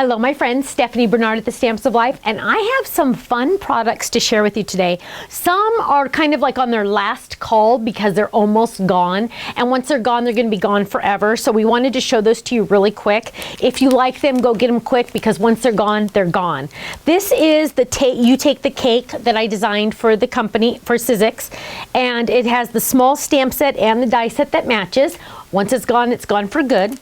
Hello, my friend Stephanie Bernard at the Stamps of Life, and I have some fun products to share with you today. Some are kind of like on their last call because they're almost gone, and once they're gone, they're going to be gone forever. So we wanted to show those to you really quick. If you like them, go get them quick because once they're gone, they're gone. This is the You Take the Cake that I designed for the company, for Sizzix, and it has the small stamp set and the die set that matches. Once it's gone for good.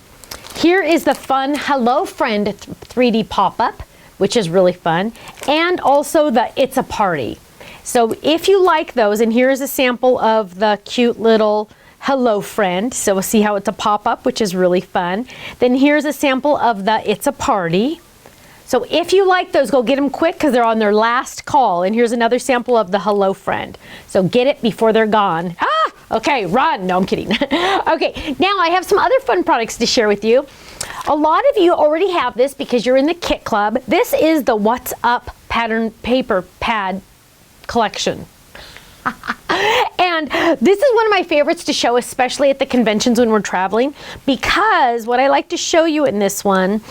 Here is the fun Hello Friend 3D pop-up, which is really fun, and also the It's a Party. So if you like those, and here's a sample of the cute little Hello Friend, so we'll see how it's a pop-up, which is really fun. Then here's a sample of the It's a Party. So if you like those, go get them quick because they're on their last call. And here's another sample of the Hello Friend. So get it before they're gone. Okay, run. No, I'm kidding. Okay, now I have some other fun products to share with you. A lot of you already have this because you're in the Kit Club. This is the What's Up pattern paper pad collection. And this is one of my favorites to show, especially at the conventions when we're traveling, because what I like to show you in this one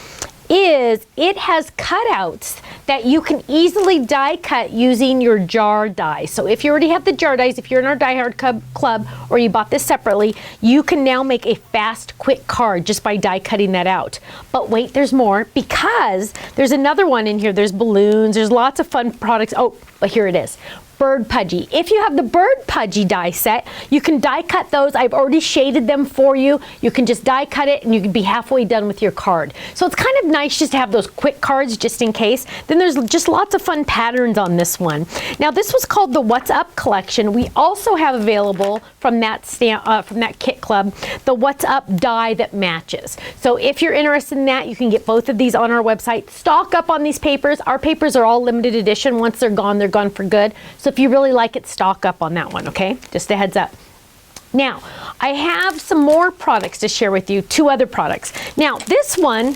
is it has cutouts that you can easily die cut using your jar die. So if you already have the jar dies, if you're in our Die Hard Club or you bought this separately, you can now make a fast, quick card just by die cutting that out. But wait, there's more, because there's another one in here. There's balloons, there's lots of fun products. Oh, but here it is. Bird Pudgy. If you have the Bird Pudgy die set, you can die cut those. I've already shaded them for you. You can just die cut it and you can be halfway done with your card. So it's kind of nice just to have those quick cards just in case. Then there's just lots of fun patterns on this one. Now this was called the What's Up collection. We also have available from that Kit Club the What's Up die that matches. So if you're interested in that, you can get both of these on our website. Stock up on these papers. Our papers are all limited edition. Once they're gone for good. So if you really like it, stock up on that one, okay? Just a heads up. Now, I have some more products to share with you, two other products. Now, this one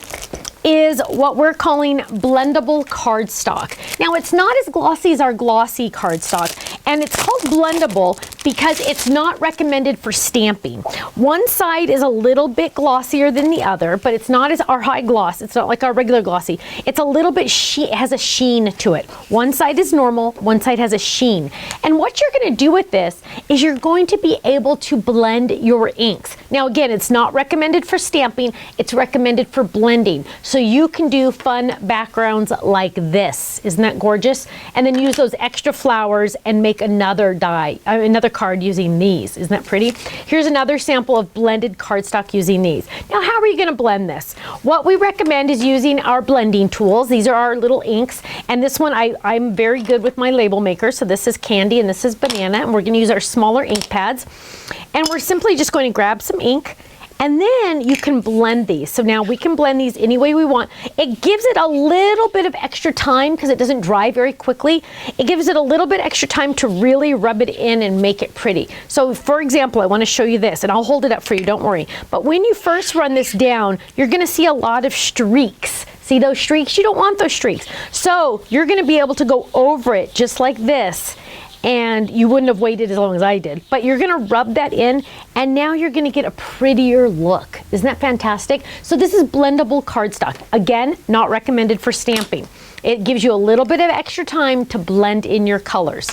is what we're calling blendable cardstock. Now, it's not as glossy as our glossy cardstock, and it's called blendable because it's not recommended for stamping. One side is a little bit glossier than the other, but it's not as our high gloss. It's not like our regular glossy. It's a little bit, it has a sheen to it. One side is normal, one side has a sheen. And what you're gonna do with this is you're going to be able to blend your inks. Now, again, it's not recommended for stamping, it's recommended for blending. So you can do fun backgrounds like this. Isn't that gorgeous? And then use those extra flowers and make another another card using these. Isn't that pretty? Here's another sample of blended cardstock using these. Now, how are you gonna blend this? What we recommend is using our blending tools. These are our little inks. And this one, I'm very good with my label maker. So this is Candy and this is Banana. And we're gonna use our smaller ink pads. And we're simply just going to grab some ink, and then you can blend these. So now we can blend these any way we want. It gives it a little bit of extra time because it doesn't dry very quickly. It gives it a little bit extra time to really rub it in and make it pretty. So for example, I want to show you this, and I'll hold it up for you, don't worry. But when you first run this down, you're going to see a lot of streaks. See those streaks? You don't want those streaks. So you're going to be able to go over it just like this. And you wouldn't have waited as long as I did, but you're gonna rub that in, and now you're gonna get a prettier look. Isn't that fantastic? So this is blendable cardstock. Again, not recommended for stamping. It gives you a little bit of extra time to blend in your colors.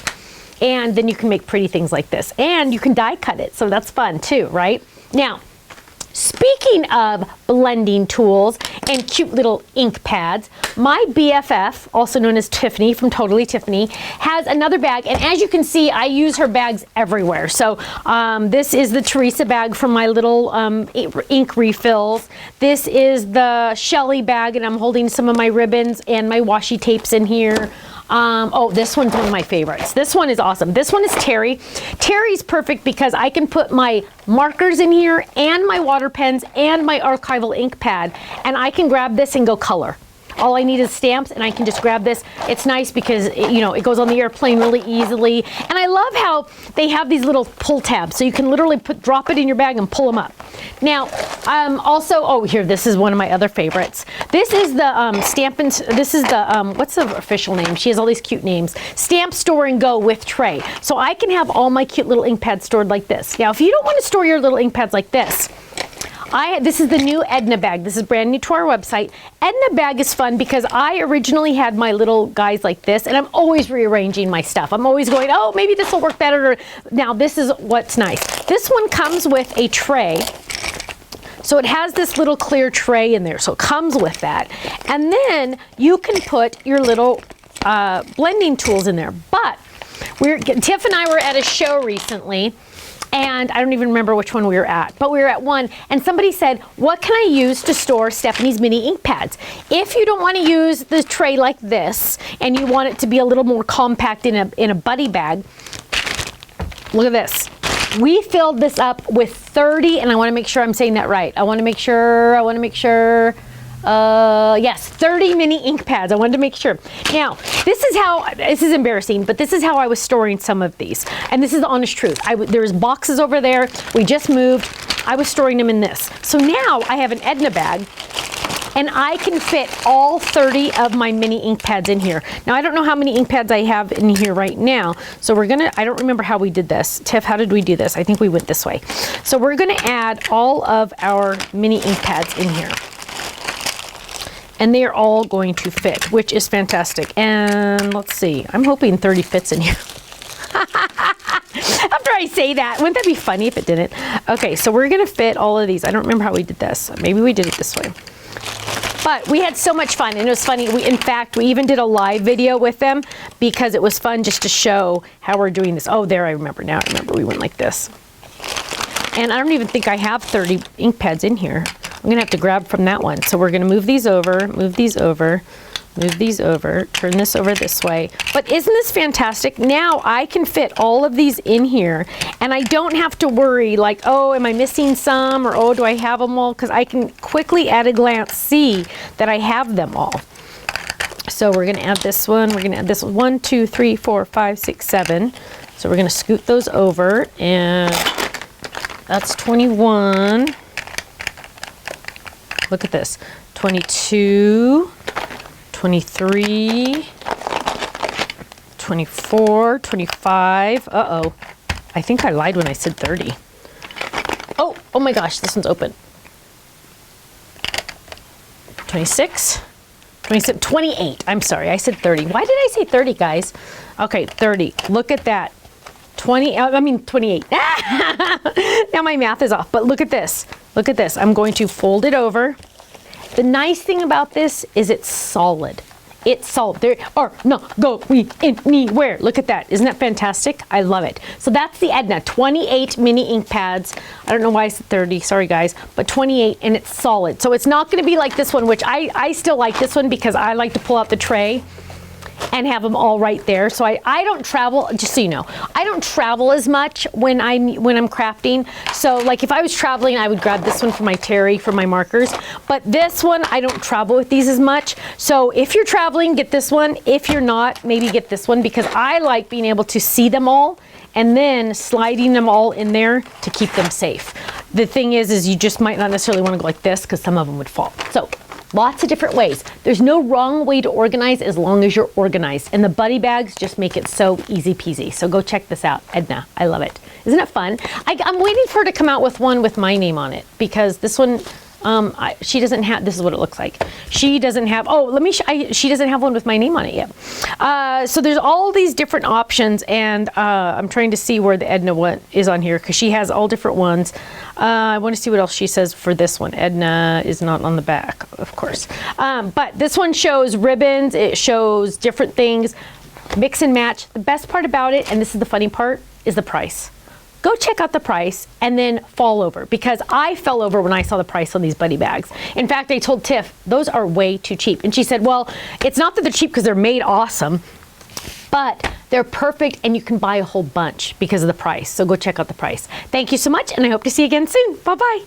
And then you can make pretty things like this. And you can die cut it, so that's fun too, right? Now, speaking of blending tools and cute little ink pads, my BFF, also known as Tiffany from Totally Tiffany, has another bag. And as you can see, I use her bags everywhere. So this is the Teresa bag from my little ink refills. This is the Shelly bag, and I'm holding some of my ribbons and my washi tapes in here. Oh, this one's one of my favorites. This one is awesome. This one is Terry. Terry's perfect because I can put my markers in here and my water pens and my archival ink pad, and I can grab this and go color. All I need is stamps, and I can just grab this. It's nice because it goes on the airplane really easily. And I love how they have these little pull tabs, so you can literally drop it in your bag and pull them up. Now, also, oh, here, this is one of my other favorites. This is the this is the, what's the official name? She has all these cute names. Stamp Store and Go with Tray. So I can have all my cute little ink pads stored like this. Now, if you don't want to store your little ink pads like this, This is the new Edna bag. This is brand new to our website. Edna bag is fun because I originally had my little guys like this, and I'm always rearranging my stuff. I'm always going, oh, maybe this will work better. Now this is what's nice. This one comes with a tray. So it has this little clear tray in there, so it comes with that. And then you can put your little blending tools in there. But Tiff and I were at a show recently, and I don't even remember which one we were at, but we were at one, and somebody said, what can I use to store Stephanie's mini ink pads? If you don't want to use the tray like this, and you want it to be a little more compact in a buddy bag, look at this. We filled this up with 30, and I want to make sure I'm saying that right. I want to make sure, yes, 30 mini ink pads. I wanted to make sure. Now, this is embarrassing, but this is how I was storing some of these. And this is the honest truth. There's boxes over there. We just moved. I was storing them in this. So now I have an Edna bag, and I can fit all 30 of my mini ink pads in here. Now, I don't know how many ink pads I have in here right now. So I don't remember how we did this. Tiff, how did we do this? I think we went this way. So we're gonna add all of our mini ink pads in here. And they are all going to fit, which is fantastic. And let's see, I'm hoping 30 fits in here. After I say that, wouldn't that be funny if it didn't? Okay, so we're gonna fit all of these. I don't remember how we did this. Maybe we did it this way. But we had so much fun, and it was funny. In fact, we even did a live video with them because it was fun just to show how we're doing this. Oh, there, I remember now. I remember we went like this. And I don't even think I have 30 ink pads in here. I'm gonna have to grab from that one. So we're gonna move these over, move these over, move these over, turn this over this way. But isn't this fantastic? Now I can fit all of these in here, and I don't have to worry like, oh, am I missing some, or oh, do I have them all? Because I can quickly at a glance see that I have them all. So we're gonna add this one, we're gonna add this one. 1, 2, 3, 4, 5, 6, 7. So we're gonna scoot those over, and that's 21. Look at this, 22, 23, 24, 25. Uh-oh, I think I lied when I said 30. Oh my gosh, this one's open. 26, 27, 28. I'm sorry, I said 30. Why did I say 30, guys? Okay, 30. Look at that. 28. Now my math is off, but look at this. Look at this. I'm going to fold it over. The nice thing about this is it's solid. It's solid. There are not going anywhere. Look at that. Isn't that fantastic? I love it. So that's the Edna 28 mini ink pads. I don't know why I said 30. Sorry, guys. But 28, and it's solid. So it's not going to be like this one, which I still like this one because I like to pull out the tray and have them all right there. So I don't travel, just so you know, I don't travel as much when I'm crafting. So like if I was traveling, I would grab this one for my Terry, for my markers. But this one, I don't travel with these as much. So if you're traveling, get this one. If you're not, maybe get this one, because I like being able to see them all and then sliding them all in there to keep them safe. The thing is you just might not necessarily want to go like this because some of them would fall. So lots of different ways. There's no wrong way to organize as long as you're organized. And the buddy bags just make it so easy peasy. So go check this out, Edna. I love it. Isn't it fun? I'm waiting for her to come out with one with my name on it, because this one, she doesn't have, this is what it looks like. She doesn't have, she doesn't have one with my name on it yet. So there's all these different options, and I'm trying to see where the Edna one is on here, because she has all different ones. I want to see what else she says for this one. Edna is not on the back, of course. But this one shows ribbons, it shows different things, mix and match. The best part about it, and this is the funny part, is the price. Go check out the price and then fall over, because I fell over when I saw the price on these buddy bags. In fact, I told Tiff, those are way too cheap. And she said, well, it's not that they're cheap because they're made awesome, but they're perfect and you can buy a whole bunch because of the price. So go check out the price. Thank you so much, and I hope to see you again soon. Bye-bye.